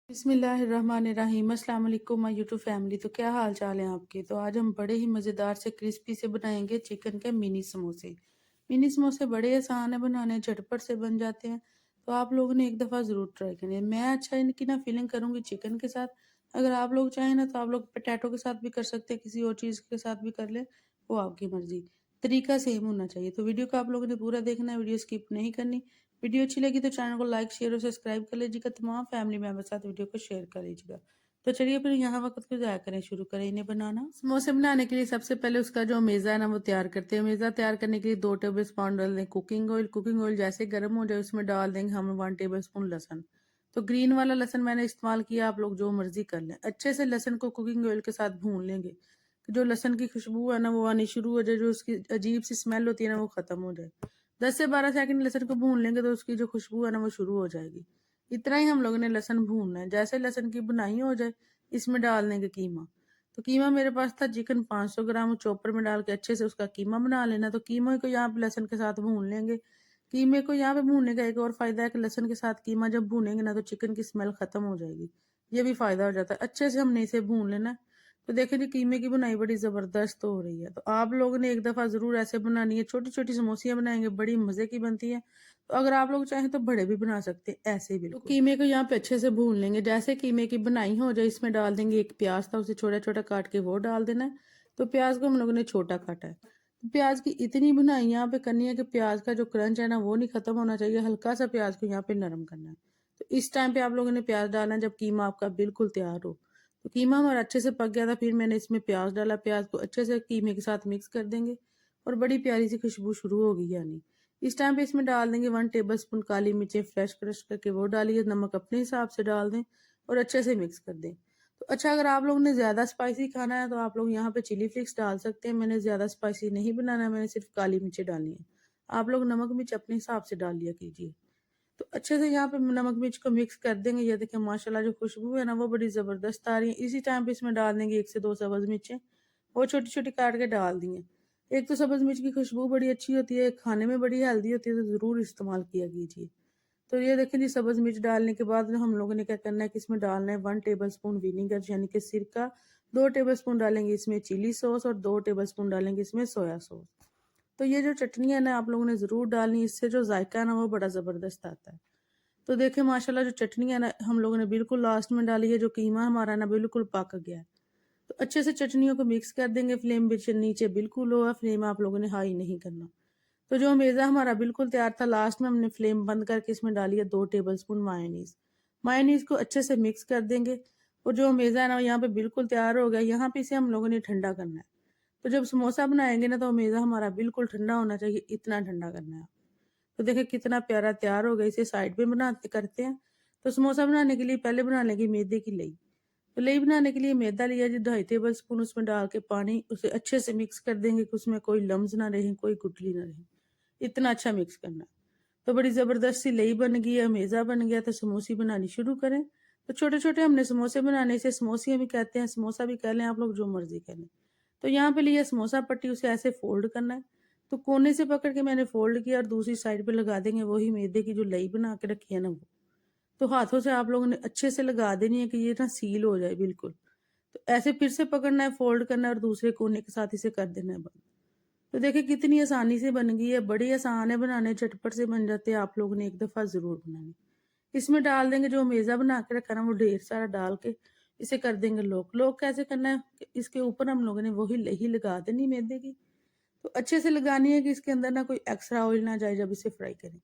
बिस्मिल्लाहिर्रहमानिर्रहीम। अस्सलाम वालेकुम माय यूट्यूब फैमिली। तो क्या हाल चाल है आपके। तो आज हम बड़े ही मज़ेदार से क्रिस्पी से बनाएंगे चिकन के मिनी समोसे। मिनी समोसे बड़े आसान है बनाने, झटपट से बन जाते हैं। तो आप लोगों ने एक दफ़ा ज़रूर ट्राई करें। मैं अच्छा इनकी ना फिलिंग करूँगी चिकन के साथ। अगर आप लोग चाहें ना तो आप लोग पोटैटो के साथ भी कर सकते हैं, किसी और चीज़ के साथ भी कर लें, वो आपकी मर्ज़ी। तरीका सेम होना चाहिए। तो वीडियो को आप लोगों ने पूरा देखना है, वीडियो स्किप नहीं करनी। वीडियो अच्छी लगी तो चैनल को लाइक, शेयर और सब्सक्राइब कर लीजिएगा। तमाम फैमिली मेंबर के साथ वीडियो को शेयर कर लीजिएगा। तो चलिए फिर यहाँ वक्त को ज़ाया करें, शुरू करें इन्हें बनाना। समोसे बनाने के लिए सबसे पहले उसका जो मेज़ा है ना वो तैयार करते हैं। मेज़ा तैयार करने के लिए 2 टेबल स्पून डाल दें कुकिंग ऑयल। कुकिंग ऑयल जैसे गर्म हो जाए उसमें डाल देंगे हम 1 टेबल स्पून लहसुन। तो ग्रीन वाला लहसुन मैंने इस्तेमाल किया, आप लोग जो मर्जी कर लें। अच्छे से लहसुन को कुकिंग ऑयल के साथ भून लेंगे। जो लहसुन की खुशबू है ना वो आनी शुरू हो जाए, जो उसकी अजीब सी स्मेल होती है ना वो खत्म हो जाए। 10 से 12 सेकंड लहसुन को भून लेंगे तो उसकी जो खुशबू है ना वो शुरू हो जाएगी। इतना ही हम लोगों ने लहसुन भूनना है। जैसे लहसुन की भुनाई हो जाए इसमें डाल देंगे कीमा। तो कीमा मेरे पास था चिकन 500 ग्राम, चॉपर में डाल के अच्छे से उसका कीमा बना लेना। तो कीमे को यहाँ पे लहसुन के साथ भून लेंगे। कीमे को यहाँ पे भूनने का एक और फायदा है कि लहसुन के साथ कीमा जब भूनेंगे ना तो चिकन की स्मेल खत्म हो जाएगी। ये भी फायदा हो जाता है। अच्छे से हमने इसे भून लेना है। तो देखें जी कीमे की बुनाई बड़ी ज़बरदस्त हो रही है। तो आप लोगों ने एक दफ़ा ज़रूर ऐसे बनानी है। छोटी-छोटी समोसियाँ बनाएँगे, बड़ी मज़े की बनती है। तो अगर आप लोग चाहें तो बड़े भी बना सकते हैं, ऐसे ही बिल्कुल। तो कीमे को यहाँ पे अच्छे से भून लेंगे। जैसे कीमे की बुनाई हो जाए इसमें डाल देंगे एक प्याज था, उसे छोटा-छोटा काट के वो डाल देना है। तो प्याज को हम लोगों ने छोटा काटा है। तो प्याज की इतनी बुनाई यहाँ पे करनी है कि प्याज का जो क्रंच है ना वो नहीं खत्म होना चाहिए। हल्का-सा प्याज को यहाँ पे नरम करना है। तो इस टाइम पे आप लोगों ने प्याज डालना है जब कीमा आपका बिल्कुल तैयार हो। तो कीमा हमारा अच्छे से पक गया था, फिर मैंने इसमें प्याज डाला। प्याज को अच्छे से कीमे के साथ मिक्स कर देंगे और बड़ी प्यारी सी खुशबू शुरू होगी यानी। इस टाइम पे इसमें डाल देंगे 1 टेबलस्पून काली मिर्चें फ्रेश क्रश करके वो डालिए। नमक अपने हिसाब से डाल दें और अच्छे से मिक्स कर दें। तो अच्छा अगर आप लोगों ने ज़्यादा स्पाइसी खाना है तो आप लोग यहाँ पे चिली फ्लेक्स डाल सकते हैं। मैंने ज़्यादा स्पाइसी नहीं बनाना है, मैंने सिर्फ काली मिर्चें डाली हैं। आप लोग नमक मिर्च अपने हिसाब से डाल लिया कीजिए। तो अच्छे से यहाँ पे नमक मिर्च को मिक्स कर देंगे। ये देखिए माशाल्लाह जो खुशबू है ना वो बड़ी ज़बरदस्त आ रही है। इसी टाइम पे इसमें डाल देंगे 1 से 2 सब्ज़ मिर्चें, वो छोटी-छोटी काट के डाल दी हैं। एक तो सब्ज़ मिर्च की खुशबू बड़ी अच्छी होती है, खाने में बड़ी हेल्दी होती है, तो ज़रूर इस्तेमाल किया कीजिए। तो ये देखें जी सब्ज़ मिर्च डालने के बाद हम लोगों ने क्या करना है कि इसमें डालना है 1 टेबलस्पून विनेगर यानी कि सिरका, 2 टेबलस्पून डालेंगे इसमें चिली सॉस और 2 टेबलस्पून डालेंगे इसमें सोया सॉस। तो ये जो चटनी है ना आप लोगों ने ज़रूर डालनी, इससे जो जायका है ना वो बड़ा ज़बरदस्त आता है। तो देखिए माशाल्लाह जो चटनी है ना हम लोगों ने बिल्कुल लास्ट में डाली है, जो कीमा हमारा ना बिल्कुल पक गया है। तो अच्छे से चटनियों को मिक्स कर देंगे। फ्लेम नीचे बिल्कुल लो है, फ्लेम आप लोगों ने हाई नहीं करना। तो जो मेज़ा हमारा बिल्कुल तैयार था, लास्ट में हमने फ्लेम बंद करके इसमें डाली है 2 टेबलस्पून मायोनीज़। मायोनीज़ को अच्छे से मिक्स कर देंगे और जो मेज़ा है ना यहाँ पे बिल्कुल तैयार हो गया। यहाँ पे इसे हम लोगों ने ठंडा करना है। तो जब समोसा बनाएँगे ना तो मेज़ा हमारा बिल्कुल ठंडा होना चाहिए, इतना ठंडा करना है। तो देखिए कितना प्यारा तैयार हो गया। इसे साइड पे बनाते करते हैं। तो समोसा बनाने के लिए पहले बना लेंगे मैदे की लई। तो लई बनाने के लिए मैदा लिया जी 2.5 टेबल स्पून, उसमें डाल के पानी उसे अच्छे से मिक्स कर देंगे कि उसमें कोई लम्स ना रहे, कोई गुठली ना रहे। इतना अच्छा मिक्स करना है। तो बड़ी ज़बरदस्त सी लई बन गई है, मेज़ा बन गया। तो समोसे बनानी शुरू करें। तो छोटे-छोटे हमने समोसे बनाने, इसे समोसियाँ भी कहते हैं, समोसा भी कह लें, आप लोग जो मर्ज़ी कह लें। तो यहाँ पे लिया समोसा पट्टी, उसे ऐसे फ़ोल्ड करना है। तो कोने से पकड़ के मैंने फ़ोल्ड किया और दूसरी साइड पे लगा देंगे वही मैदे की जो लई बना के रखी है ना वो। तो हाथों से आप लोगों ने अच्छे से लगा देनी है कि ये ना सील हो जाए बिल्कुल। तो ऐसे फिर से पकड़ना है, फ़ोल्ड करना है और दूसरे कोने के साथ इसे कर देना है बंद। तो देखिए कितनी आसानी से बन गई है, बड़ी आसान है बनाने, झटपट से बन जाते हैं। आप लोगों ने एक दफ़ा ज़रूर बनानी। इसमें डाल देंगे जो मेज़ा बना के रखा ना वो ढेर सारा डाल के इसे कर देंगे लॉक। लॉक कैसे करना है कि इसके ऊपर हम लोगों ने वही लही लगा देनी मैदे की। तो अच्छे से लगानी है कि इसके अंदर ना कोई एक्स्ट्रा ऑयल ना जाए जब इसे फ्राई करें।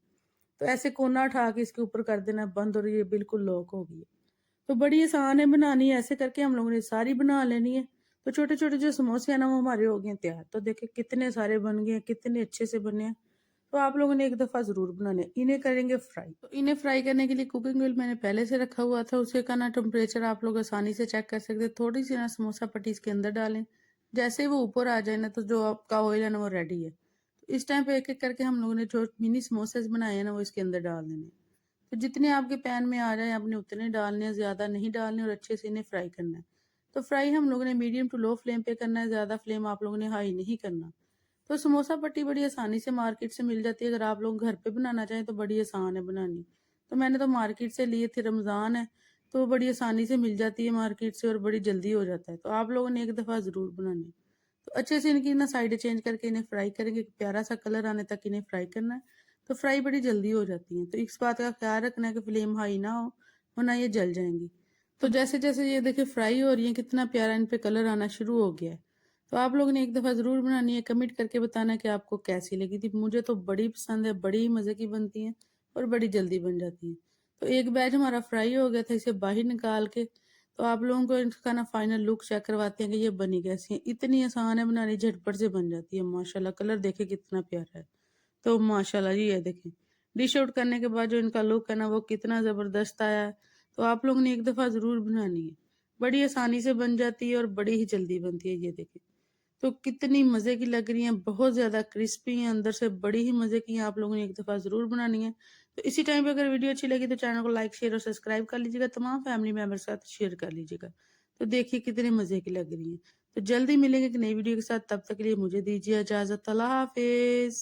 तो ऐसे कोना उठा के इसके ऊपर कर देना बंद और ये बिल्कुल लॉक हो गई है। तो बड़ी आसान है बनानी, ऐसे करके हम लोगों ने सारी बना लेनी है। तो छोटे-छोटे जो समोसे हैं ना वो हमारे हो गए हैं तैयार। तो देखिए कितने सारे बन गए हैं, कितने अच्छे से बने हैं। तो आप लोगों ने एक दफ़ा ज़रूर बनाने हैं। इन्हें करेंगे फ्राई। तो इन्हें फ्राई करने के लिए कुकिंग ऑयल मैंने पहले से रखा हुआ था, उसी का ना टेम्परेचर आप लोग आसानी से चेक कर सकते हैं। थोड़ी-सी ना समोसा पट्टी इसके अंदर डालें। जैसे ही वो ऊपर आ जाए ना तो जो आपका ऑयल है ना वो रेडी है। तो इस टाइम पे एक-एक करके हम लोगों ने जो मिनी समोसेस बनाए हैं ना वो इसके अंदर डाल देने हैं। तो जितने आपके पैन में आ जाए आपने उतने डालने हैं, ज़्यादा नहीं डालने और अच्छे से इन्हें फ्राई करना है। तो फ्राई हम लोगों ने मीडियम टू लो फ्लेम पे करना है, ज़्यादा फ्लेम आप लोगों ने हाई नहीं करना। तो समोसा पट्टी बड़ी आसानी से मार्केट से मिल जाती है। अगर आप लोग घर पे बनाना चाहें तो बड़ी आसान है बनानी। तो मैंने तो मार्केट से लिए थे, रमज़ान है, तो बड़ी आसानी से मिल जाती है मार्केट से और बड़ी जल्दी हो जाता है। तो आप लोगों ने एक दफ़ा ज़रूर बनानी है। तो अच्छे से इनकी ना साइडें चेंज करके इन्हें फ्राई करेंगे, प्यारा सा कलर आने तक इन्हें फ्राई करना है। तो फ्राई बड़ी जल्दी हो जाती हैं। तो इस बात का ख्याल रखना है कि फ्लेम हाई ना हो, वरना ये जल जाएंगी। तो जैसे-जैसे ये देखिए फ्राई हो रही हैं, कितना प्यारा इन पे कलर आना शुरू हो गया है। तो आप लोगों ने एक दफ़ा ज़रूर बनानी है, कमेंट करके बताना है कि आपको कैसी लगी थी। मुझे तो बड़ी पसंद है, बड़ी ही मज़े की बनती हैं और बड़ी जल्दी बन जाती हैं। तो एक बैच हमारा फ्राई हो गया था, इसे बाहर निकाल के तो आप लोगों को इसका ना फाइनल लुक चेक करवाते हैं कि ये बनी कैसी है। इतनी आसान है बनानी, झटपट से बन जाती है माशाल्लाह। कलर देखिए कितना प्यारा है। तो माशाल्लाह जी ये देखें, डिश आउट करने के बाद जो इनका लुक है ना वो कितना ज़बरदस्त आया है। तो आप लोगों ने एक दफ़ा ज़रूर बनानी है। बड़ी आसानी से बन जाती है और बड़ी ही जल्दी बनती है, ये देखें। तो कितनी मज़े की लग रही हैं, बहुत ज़्यादा क्रिस्पी हैं, अंदर से बड़ी ही मज़े की हैं। आप लोगों ने एक दफ़ा ज़रूर बनानी है। तो इसी टाइम पे अगर वीडियो अच्छी लगी तो चैनल को लाइक, शेयर और सब्सक्राइब कर लीजिएगा। तमाम फैमिली मेंबर के साथ शेयर कर लीजिएगा। तो देखिए कितने मज़े की लग रही हैं। तो जल्दी मिलेंगे एक नई वीडियो के साथ, तब तक के लिए मुझे दीजिए इजाज़त। अल्लाह हाफ़िज़।